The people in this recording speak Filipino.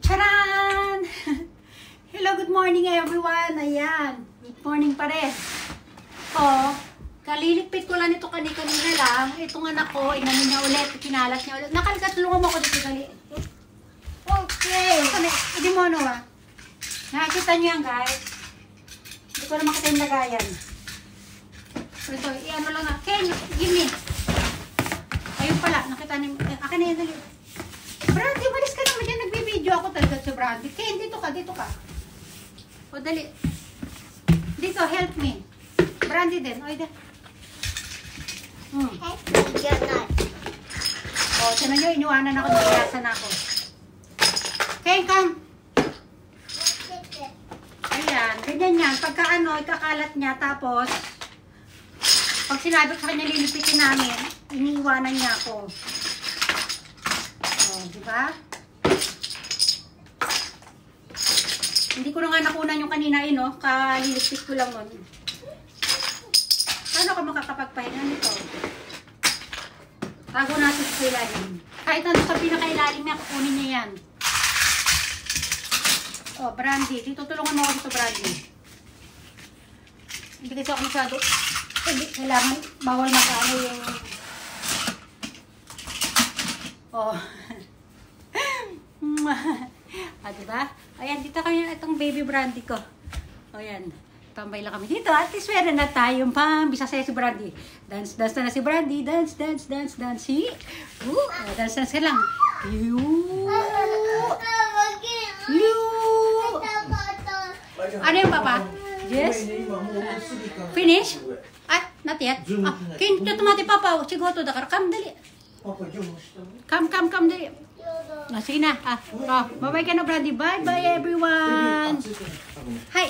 Charan! Hello, good morning everyone. Ayan, good morning pa rin. Kalilipit ko lang ito kanina lang. Itong anak ko, inano niya ulit, kinalat niya ulit. Tulungan mo ako dito, dali. Okay. Hindi mo ano ah. Nakikita niyo yan guys. Hindi ko na makita yung lagayan. Ito, i-ano lang na. Ken, give me. Ayun pala, nakita niyo. Akin na yan, dali. Brandy, malis ka naman dyan. Nagbibideo ako talaga sa Brandy. Ken, dito ka, dito ka. O, dali. Dito, help me. Brandy din. O, dali. O, tinan nyo, iniwanan ako, nilayasan ako. Ken, come. Ayan, ganyan yan. Pagka ano, ikakalat niya, tapos, pag sinabi ko sa kanya, lilipitin namin, iniiwanan niya ako. O, diba? Hindi ko na nga nakunan yung kanina yun, no? Kalilipit ko lang nun. Paano ka makakapagpahinga nito? Tago natin sa ilalim. Kahit ano sa pinakailalim niya, kukunin niya yan. O, Brandy. Dito, tulungan mo ako dito, Brandy. Hindi kasi ako masyado. Hindi, kailangan, bawal mag-ano yung... O. Diba? Ayan, dito kami itong baby Brandy ko. O, yan. Tambay lang kami dito. At least meron na tayong pambisasaya si Brandy. Dance, dance na si Brandy. Dance, dance, dance, dance. Dance, dance ka lang. Ano yung papa? Yes? Finish? Ah, not yet. Kinto tumati papa. Sigoto da kar. Come, dali. Come, dali. Sige na. Bye-bye ka na, Brandy. Bye-bye, everyone. Hi.